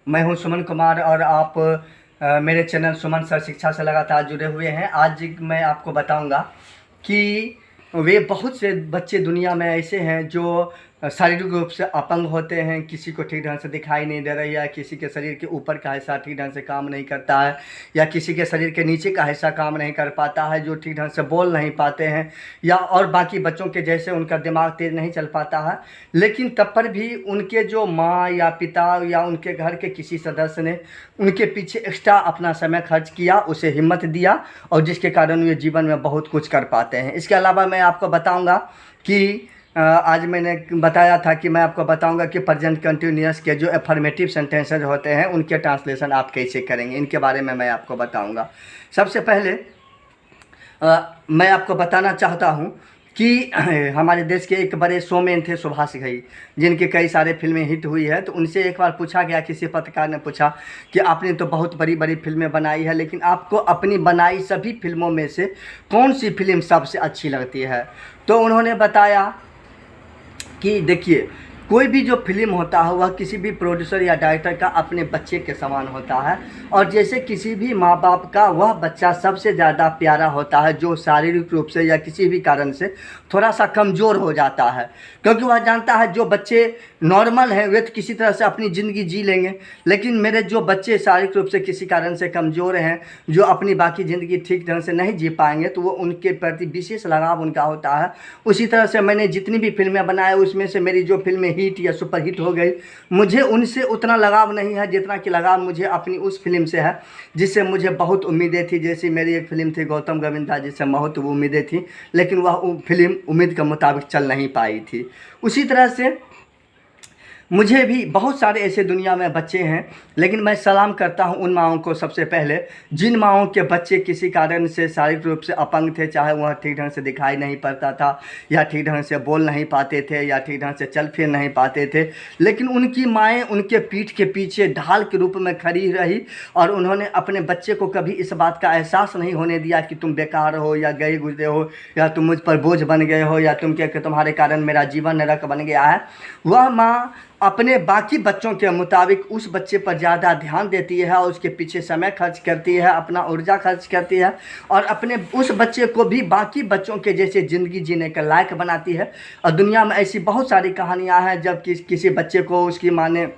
मैं हूं सुमन कुमार और आप मेरे चैनल सुमन सर शिक्षा से लगातार जुड़े हुए हैं। आज मैं आपको बताऊंगा कि वे बहुत से बच्चे दुनिया में ऐसे हैं जो शारीरिक रूप से अपंग होते हैं। किसी को ठीक ढंग से दिखाई नहीं दे रही है, किसी के शरीर के ऊपर का हिस्सा ठीक ढंग से काम नहीं करता है, या किसी के शरीर के नीचे का हिस्सा काम नहीं कर पाता है, जो ठीक ढंग से बोल नहीं पाते हैं, या और बाकी बच्चों के जैसे उनका दिमाग तेज़ नहीं चल पाता है। लेकिन तब पर भी उनके जो माँ या पिता या उनके घर के किसी सदस्य ने उनके पीछे एक्स्ट्रा अपना समय खर्च किया, उसे हिम्मत दिया, और जिसके कारण वे जीवन में बहुत कुछ कर पाते हैं। इसके अलावा मैं आपको बताऊंगा कि आज मैंने बताया था कि मैं आपको बताऊंगा कि प्रेजेंट कंटिन्यूअस के जो एफर्मेटिव सेंटेंसेज होते हैं उनके ट्रांसलेशन आप कैसे करेंगे, इनके बारे में मैं आपको बताऊंगा। सबसे पहले मैं आपको बताना चाहता हूं कि हमारे देश के एक बड़े शोमैन थे सुभाष घई, जिनके कई सारे फिल्में हिट हुई है। तो उनसे एक बार पूछा गया, किसी पत्रकार ने पूछा कि आपने तो बहुत बड़ी बड़ी फिल्में बनाई है, लेकिन आपको अपनी बनाई सभी फिल्मों में से कौन सी फिल्म सबसे अच्छी लगती है? तो उन्होंने बताया कि देखिए, कोई भी जो फिल्म होता है वह किसी भी प्रोड्यूसर या डायरेक्टर का अपने बच्चे के समान होता है, और जैसे किसी भी माँ बाप का वह बच्चा सबसे ज़्यादा प्यारा होता है जो शारीरिक रूप से या किसी भी कारण से थोड़ा सा कमज़ोर हो जाता है, क्योंकि वह जानता है जो बच्चे नॉर्मल हैं वे तो किसी तरह से अपनी ज़िंदगी जी लेंगे, लेकिन मेरे जो बच्चे शारीरिक रूप से किसी कारण से कमज़ोर हैं, जो अपनी बाकी ज़िंदगी ठीक ढंग से नहीं जी पाएंगे, तो वो उनके प्रति विशेष लगाव उनका होता है। उसी तरह से मैंने जितनी भी फिल्में बनाई उसमें से मेरी जो फिल्में हिट या सुपर हिट हो गई, मुझे उनसे उतना लगाव नहीं है जितना कि लगाव मुझे अपनी उस फिल्म से है जिससे मुझे बहुत उम्मीदें थी। जैसी मेरी एक फिल्म थी गौतम गोविंदा, जिससे बहुत उम्मीदें थी, लेकिन वह फिल्म उम्मीद के मुताबिक चल नहीं पाई थी। उसी तरह से मुझे भी बहुत सारे ऐसे दुनिया में बच्चे हैं, लेकिन मैं सलाम करता हूं उन माओं को सबसे पहले जिन माओं के बच्चे किसी कारण से शारीरिक रूप से अपंग थे, चाहे वह ठीक ढंग से दिखाई नहीं पड़ता था, या ठीक ढंग से बोल नहीं पाते थे, या ठीक ढंग से चल फिर नहीं पाते थे, लेकिन उनकी माएँ उनके पीठ के पीछे ढाल के रूप में खड़ी रही, और उन्होंने अपने बच्चे को कभी इस बात का एहसास नहीं होने दिया कि तुम बेकार हो, या गए गुजरे हो, या तुम मुझ पर बोझ बन गए हो, या तुम क्या कि तुम्हारे कारण मेरा जीवन नरक बन गया है। वह माँ अपने बाकी बच्चों के मुताबिक उस बच्चे पर ज़्यादा ध्यान देती है, और उसके पीछे समय खर्च करती है, अपना ऊर्जा खर्च करती है, और अपने उस बच्चे को भी बाकी बच्चों के जैसे ज़िंदगी जीने के लायक बनाती है। और दुनिया में ऐसी बहुत सारी कहानियाँ हैं जब किसी बच्चे को उसकी माँ ने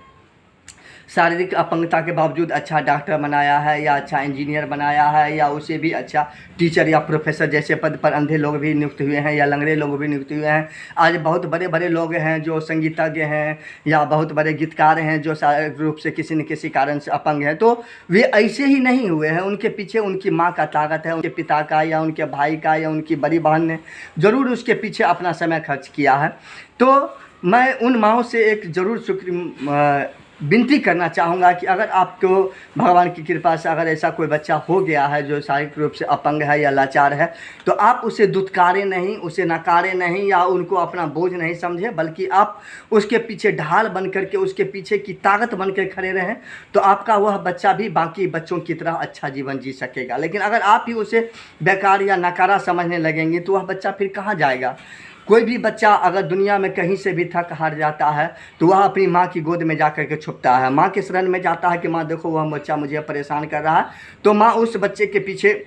शारीरिक अपंगता के बावजूद अच्छा डॉक्टर बनाया है, या अच्छा इंजीनियर बनाया है, या उसे भी अच्छा टीचर या प्रोफेसर जैसे पद पर अंधे लोग भी नियुक्त हुए हैं, या लंगड़े लोग भी नियुक्त हुए हैं। आज बहुत बड़े बड़े लोग हैं जो संगीतज्ञ हैं, या बहुत बड़े गीतकार हैं जो शारीरिक रूप से किसी न किसी कारण से अपंग हैं। तो वे ऐसे ही नहीं हुए हैं, उनके पीछे उनकी माँ का ताकत है, उनके पिता का, या उनके भाई का, या उनकी बड़ी बहन ने ज़रूर उसके पीछे अपना समय खर्च किया है। तो मैं उन माँओं से एक ज़रूर विनती करना चाहूँगा कि अगर आपको भगवान की कृपा से अगर ऐसा कोई बच्चा हो गया है जो शारीरिक रूप से अपंग है या लाचार है, तो आप उसे दुत्कारें नहीं, उसे नकारें नहीं, या उनको अपना बोझ नहीं समझें, बल्कि आप उसके पीछे ढाल बन करके, उसके पीछे की ताकत बन कर खड़े रहें, तो आपका वह बच्चा भी बाकी बच्चों की तरह अच्छा जीवन जी सकेगा। लेकिन अगर आप ही उसे बेकार या नकारा समझने लगेंगे तो वह बच्चा फिर कहाँ जाएगा? कोई भी बच्चा अगर दुनिया में कहीं से भी थक हार जाता है तो वह अपनी माँ की गोद में जा कर के छुपता है, माँ के शरण में जाता है कि माँ देखो वह बच्चा मुझे परेशान कर रहा है। तो माँ उस बच्चे के पीछे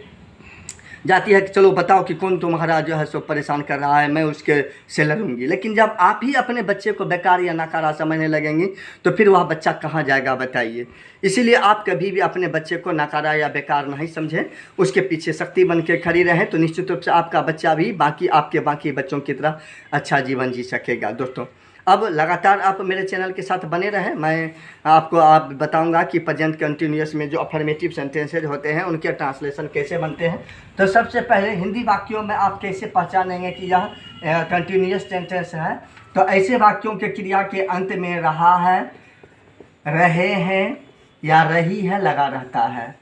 जाती है कि चलो बताओ कि कौन तुम्हारा जो है सो परेशान कर रहा है, मैं उसके से लड़ूंगी। लेकिन जब आप ही अपने बच्चे को बेकार या नकारा समझने लगेंगी तो फिर वह बच्चा कहाँ जाएगा बताइए। इसीलिए आप कभी भी अपने बच्चे को नकारा या बेकार नहीं समझें, उसके पीछे शक्ति बन के खड़ी रहें, तो निश्चित रूप से आपका बच्चा भी आपके बाकी बच्चों की तरह अच्छा जीवन जी सकेगा। दोस्तों, अब लगातार आप मेरे चैनल के साथ बने रहें। मैं आप बताऊंगा कि प्रेजेंट कंटिन्यूअस में जो अफर्मेटिव सेंटेंसेज होते हैं उनके ट्रांसलेशन कैसे बनते हैं। तो सबसे पहले हिंदी वाक्यों में आप कैसे पहचानेंगे कि यह कंटिन्यूअस सेंटेंस है? तो ऐसे वाक्यों के क्रिया के अंत में रहा है, रहे हैं या रही है लगा रहता है।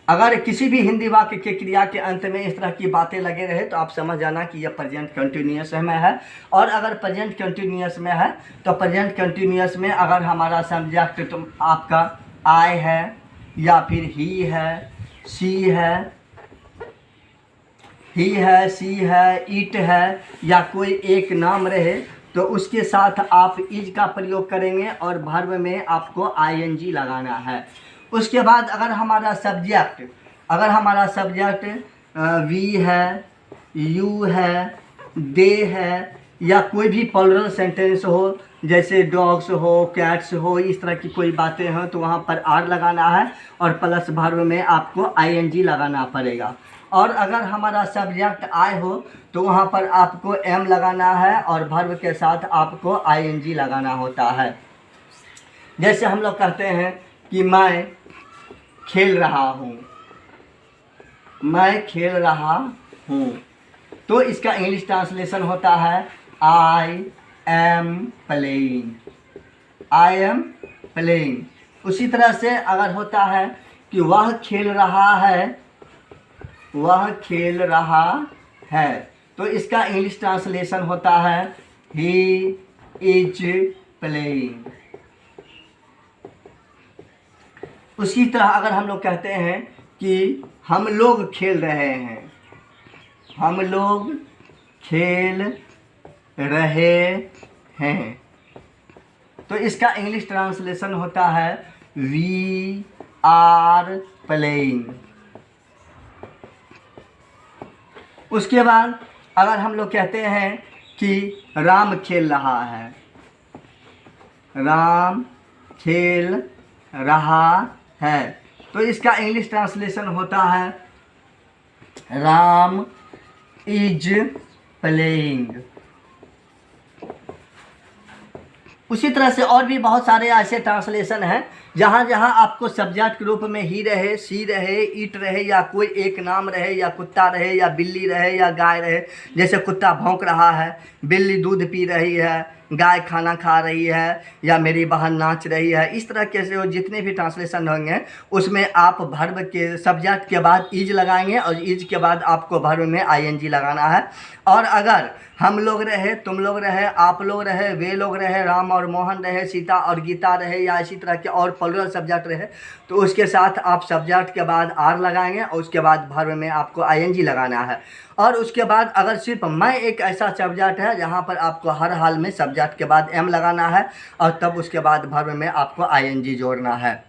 अगर किसी भी हिंदी वाक्य के क्रिया के अंत में इस तरह की बातें लगे रहे तो आप समझ जाना कि यह प्रेजेंट कंटिन्यूअस में है। और अगर प्रेजेंट कंटिन्यूअस में है तो प्रेजेंट कंटिन्यूअस में अगर हमारा सब्जेक्ट तो आपका आई है, या फिर ही है, सी है, सी है, इट है, या कोई एक नाम रहे तो उसके साथ आप इज का प्रयोग करेंगे और वर्ब में आपको आईएनजी लगाना है। उसके बाद अगर हमारा सब्जेक्ट वी है, यू है, दे है, या कोई भी प्लुरल सेंटेंस हो, जैसे डॉग्स हो, कैट्स हो, इस तरह की कोई बातें हैं, तो वहाँ पर आर लगाना है और प्लस वर्ब में आपको आईएनजी लगाना पड़ेगा। और अगर हमारा सब्जेक्ट आई हो तो वहाँ पर आपको एम लगाना है और वर्ब के साथ आपको आईएनजी लगाना होता है। जैसे हम लोग कहते हैं कि मैं खेल रहा हूँ, मैं खेल रहा हूँ, तो इसका इंग्लिश ट्रांसलेशन होता है I am playing, I am playing. उसी तरह से अगर होता है कि वह खेल रहा है, वह खेल रहा है, तो इसका इंग्लिश ट्रांसलेशन होता है ही इज प्लेइंग। उसी तरह अगर हम लोग कहते हैं कि हम लोग खेल रहे हैं, हम लोग खेल रहे हैं, तो इसका इंग्लिश ट्रांसलेशन होता है वी आर प्लेइंग। उसके बाद अगर हम लोग कहते हैं कि राम खेल रहा है, राम खेल रहा है, तो इसका इंग्लिश ट्रांसलेशन होता है राम इज प्लेइंग। उसी तरह से और भी बहुत सारे ऐसे ट्रांसलेशन हैं जहाँ जहाँ आपको सब्जेक्ट के रूप में ही रहे, सी रहे, ईट रहे, या कोई एक नाम रहे, या कुत्ता रहे, या बिल्ली रहे, या गाय रहे। जैसे कुत्ता भौंक रहा है, बिल्ली दूध पी रही है, गाय खाना खा रही है, या मेरी बहन नाच रही है। इस तरह के जो जितने भी ट्रांसलेशन होंगे उसमें आप वर्ब के सब्जेक्ट के बाद इज लगाएंगे और इज के बाद आपको वर्ब में आईएनजी लगाना है। और अगर हम लोग रहे, तुम लोग रहे, आप लोग रहे, वे लोग रहे, राम और मोहन रहे, सीता और गीता रहे, या इसी तरह के और प्लुरल सब्जेक्ट रहे, तो उसके साथ आप सब्जेक्ट के बाद आर लगाएंगे और उसके बाद वर्ब में आपको आईएनजी लगाना है। और उसके बाद अगर सिर्फ मैं एक ऐसा सब्जेक्ट है जहाँ पर आपको हर हाल में सब्जेक्ट के बाद एम लगाना है और तब उसके बाद वर्ब में आपको आईएनजी जोड़ना है।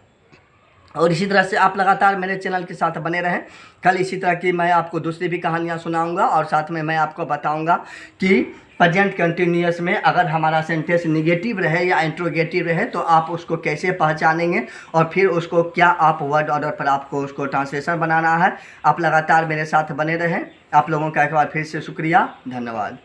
और इसी तरह से आप लगातार मेरे चैनल के साथ बने रहें। कल इसी तरह की मैं आपको दूसरी भी कहानियाँ सुनाऊंगा और साथ में मैं आपको बताऊंगा कि प्रेजेंट कंटिन्यूअस में अगर हमारा सेंटेंस निगेटिव रहे या इंट्रोगेटिव रहे तो आप उसको कैसे पहचानेंगे और फिर उसको क्या आप वर्ड ऑर्डर पर आपको उसको ट्रांसलेशन बनाना है। आप लगातार मेरे साथ बने रहें। आप लोगों का एक बार फिर से शुक्रिया, धन्यवाद।